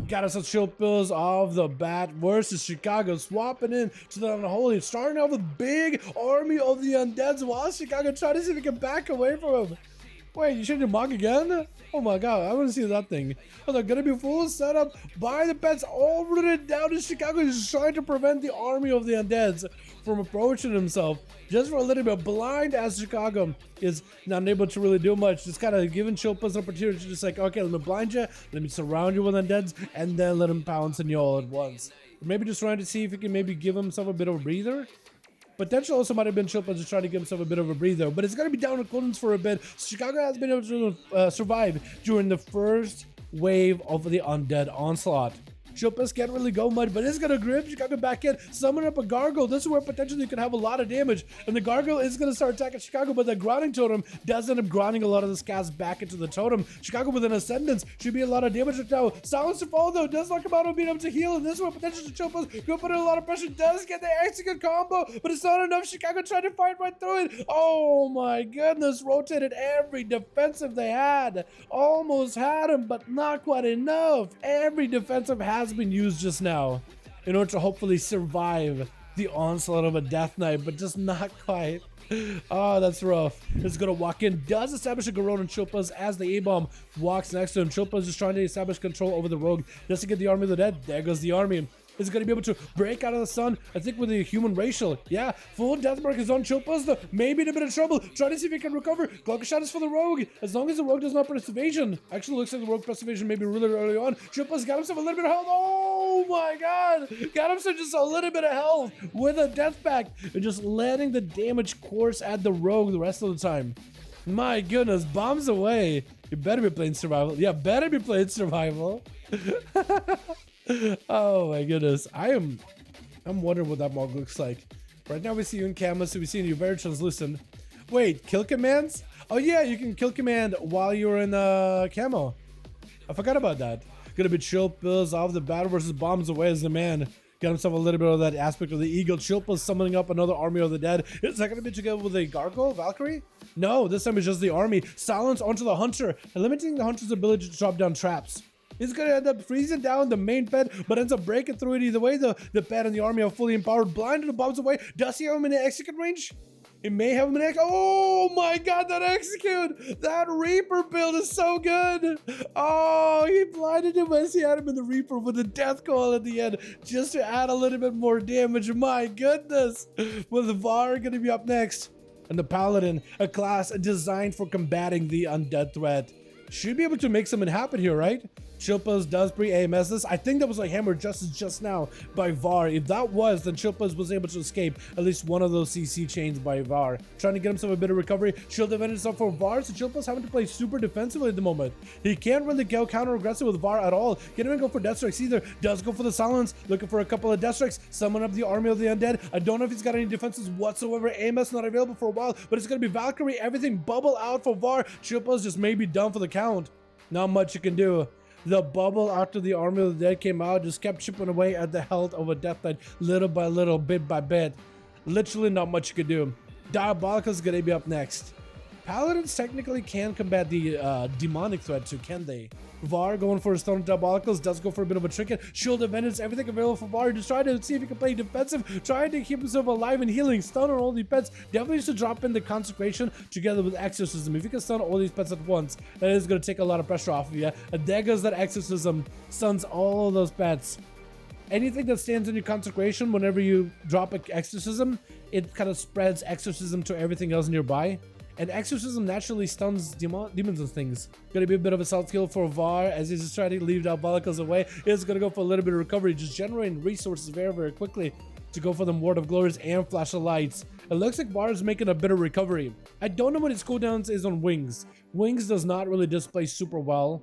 Got us a shield pills off the bat versus Chicago, swapping in to the Unholy, starting off with big army of the Undeads while Chicago trying to see if he can back away from him. Wait, you changed your mark again? Oh my god, I want to see that thing. Oh, they're gonna be full setup by the pets all rooted down in Chicago. He's trying to prevent the army of the Undeads from approaching himself just for a little bit. Blind as Chicago is not able to really do much. Just kind of giving Chilpas an opportunity to just like, okay, let me blind you, let me surround you with Undeads, and then let him pounce on you all at once. Or maybe just trying to see if he can maybe give himself a bit of a breather. Potentially also might have been Chilpa just trying to give himself a bit of a breather, but it's going to be down to cooldowns for a bit. Chicago has been able to survive during the first wave of the Undead onslaught. Chilpas can't really go much, but it's going to grip Chicago back in, summon up a Gargoyle. This is where potentially you can have a lot of damage, and the Gargoyle is going to start attacking Chicago, but the grounding totem does end up grounding a lot of this cast back into the totem. Chicago with an Ascendance should be a lot of damage right now. Silence to fall though, does not come out of being able to heal, and this is where potentially Chilpas go put in a lot of pressure, does get the execute combo, but it's not enough. Chicago tried to fight right through it. Oh my goodness, rotated every defensive they had. Almost had him, but not quite enough. Every defensive has been used just now in order to hopefully survive the onslaught of a Death Knight, but just not quite. Oh, that's rough. It's gonna walk in, does establish a Garrote on Chilpas as the A-bomb walks next to him. Chilpas just trying to establish control over the rogue just to get the army of the dead. There goes the army. Is going to be able to break out of the sun, I think, with the human racial. Yeah, full death mark is on Chilpas, though. Maybe in a bit of trouble. Trying to see if he can recover. Cloak of Shadows for the rogue. As long as the rogue does not press evasion. Actually, looks like the rogue press evasion maybe really early on. Chilpas got himself a little bit of health. Oh my god. Got himself just a little bit of health with a death pact. And just letting the damage course at the rogue the rest of the time. My goodness, bombs away. You better be playing survival. Yeah, better be playing survival. Oh my goodness, I'm wondering what that mog looks like. Right now we see you in camo, so we see you very translucent. Wait, kill commands? Oh yeah, you can kill command while you're in camo. I forgot about that. Gonna be Chilpas off the battle versus bombs away as the man. Got himself a little bit of that aspect of the eagle. Chilpas summoning up another army of the dead. Is that gonna be together with a Gargoyle, Valkyrie? No, this time it's just the army. Silence onto the hunter, and limiting the hunter's ability to drop down traps. He's gonna end up freezing down the main pet, but ends up breaking through it either way. The pet and the army are fully empowered. Blinded, the bombs away. Does he have him in the execute range? It may have him in the oh my god, that execute! That Reaper build is so good! Oh, he blinded him as he had him in the Reaper with the death coil at the end, just to add a little bit more damage. My goodness! With the Var gonna be up next. And the Paladin, a class designed for combating the undead threat. Should be able to make something happen here, right? Chilpas does pre-AMS this. I think that was like Hammer Justice just now by Var. If that was, then Chilpas was able to escape at least one of those CC chains by Var. Trying to get himself a bit of recovery. Shield defended himself for Var, so Chilpas having to play super defensively at the moment. He can't really go counter-aggressive with Var at all. Can't even go for Death Strikes either. Does go for the Silence. Looking for a couple of Death Strikes. Summon up the army of the undead. I don't know if he's got any defenses whatsoever. AMS not available for a while, but it's going to be Valkyrie. Everything bubble out for Var. Chilpas just may be done for the count. Not much you can do. The bubble after the army of the dead came out just kept chipping away at the health of a Death Knight little by little, bit by bit. Literally not much you can do. Diabolical's gonna be up next. Paladins technically can combat the demonic threat too, can they? Var going for a stone Diabolicals, does go for a bit of a trinket. Shield of Vengeance, everything available for Var. Just trying to see if he can play defensive, trying to keep himself alive and healing. Stun on all the pets. Definitely needs to drop in the Consecration together with Exorcism. If you can stun all these pets at once, that is going to take a lot of pressure off of you. And there goes that Exorcism, stuns all of those pets. Anything that stands in your Consecration, whenever you drop an Exorcism, it kind of spreads Exorcism to everything else nearby. And Exorcism naturally stuns demons and things. Gonna be a bit of a self-heal for Var as he's just trying to leave Diabolicals away. He's gonna go for a little bit of recovery, just generating resources very, very quickly to go for the Ward of Glories and Flash of Lights. It looks like Var is making a bit of recovery. I don't know what his cooldowns is on Wings. Wings does not really display super well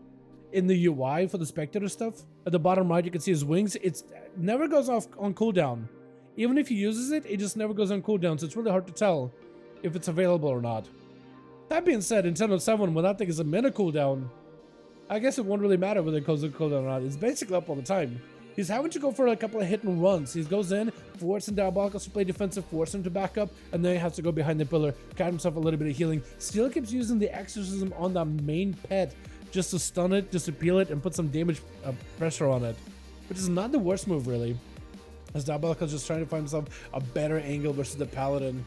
in the UI for the Spectator stuff. At the bottom right, you can see his Wings. It never goes off on cooldown. Even if he uses it, it just never goes on cooldown, so it's really hard to tell if it's available or not. That being said, in 10.07, when that thing is a minute cooldown, I guess it won't really matter whether it goes on cooldown or not. It's basically up all the time. He's having to go for a couple of hit and runs. He goes in, forcing Diabolicals to play defensive, force him to back up, and then he has to go behind the pillar, got himself a little bit of healing. Still keeps using the Exorcism on that main pet, just to stun it, just to peel it, and put some damage pressure on it. Which is not the worst move, really. As Diabolical is just trying to find himself a better angle versus the Paladin.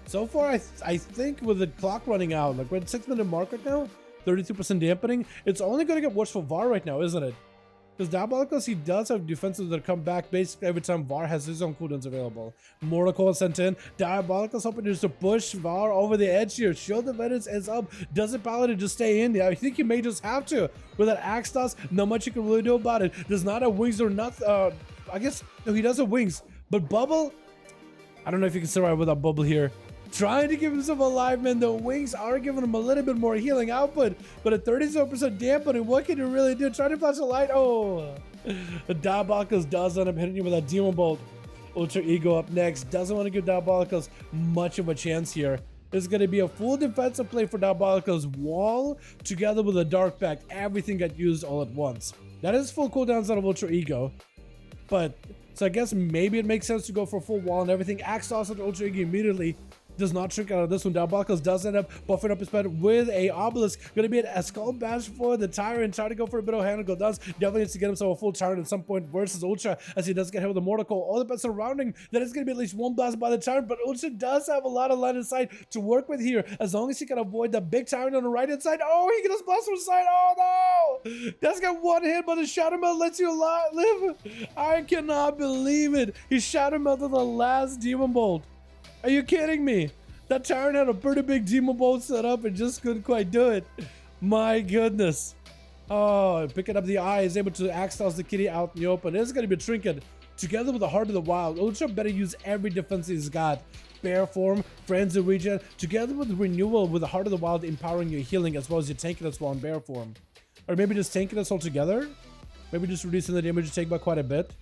So far, I think with the clock running out, like we're at 6-minute mark right now, 32% dampening, it's only going to get worse for VAR right now, isn't it? Because Diabolicals, he does have defenses that come back basically every time VAR has his own cooldowns available. Mortal Coil sent in. Diabolicals hoping just to push VAR over the edge here. Shield of Vengeance is up. Doesn't Paladin just stay in? Yeah, I think he may just have to. With that Axe Toss, not much you can really do about it. Does not have wings or nothing. I guess, no, he does have wings. But Bubble, I don't know if you can survive without Bubble here. Trying to give himself alive, man. The wings are giving him a little bit more healing output, but at 37% dampening, what can you really do? Try to flash a light. Oh, the Diabolicals does end up hitting you with that Demon Bolt. Ultra Ego up next. Doesn't want to give Diabolicals much of a chance here. This is going to be a full defensive play for Diabolicals. Wall together with a Dark Pact. Everything got used all at once. That is full cooldowns out of Ultra Ego, but so I guess maybe it makes sense to go for full wall and everything. Axe Toss into Ultra Ego immediately. Does not shrink out of this one. Diabolicals does end up buffing up his pet with a Obelisk. Going to be a Skull Bash for the Tyrant. Trying to go for a bit of Handle. Does definitely needs to get himself a full Tyrant at some point versus Ultra as he does get hit with a Mortal Coil. All the pets surrounding. That is going to be at least one blast by the Tyrant, but Ultra does have a lot of line of sight to work with here as long as he can avoid the big Tyrant on the right hand side. Oh, he can just blast from the side. Oh no! That's got one hit, but the Shadow Melt lets you live. I cannot believe it. He Shadow Melted the last Demon Bolt. Are you kidding me? That Tyrant had a pretty big Demon Bolt set up and just couldn't quite do it. My goodness. Oh, picking up the eye is able to Axe Toss the kitty out in the open. This is going to be a Trinket. Together with the Heart of the Wild, Ultra better use every defense he's got. Bear Form, Frenzy Regen, together with Renewal with the Heart of the Wild empowering your healing as well as your tanking as well in Bear Form. Or maybe just tanking us all together? Maybe just reducing the damage you take by quite a bit.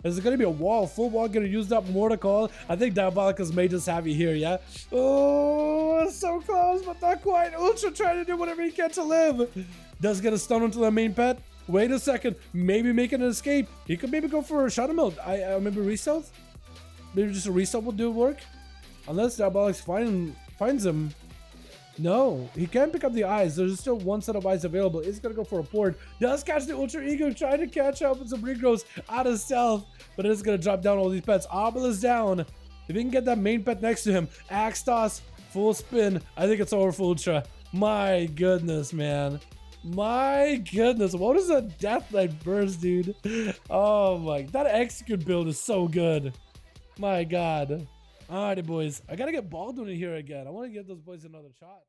Is it going to be a wall? Full wall going to use up Mortal Coil? I think Diabolicals may just have you here, yeah? Oh, so close, but not quite. Ultra trying to do whatever he can to live. Does get a stun onto the main pet. Wait a second. Maybe making an escape. He could maybe go for a Shadow Melt. Maybe Re-Stealth? Maybe just a Re-Stealth will do work? Unless Diabolicals finds him. No, he can pick up the eyes. There's still one set of eyes available. He's gonna go for a port. Does catch the Ultra Ego, trying to catch up with some regrowths out of stealth, but it is gonna drop down all these pets. Obelisk down. If he can get that main pet next to him, Axe Toss, full spin. I think it's over for Ultra. My goodness, man. My goodness, what is that Death Knight burst, dude? Oh my, that Execute build is so good. My god. Alrighty, boys. I gotta get Baldwin in here again. I want to give those boys another shot.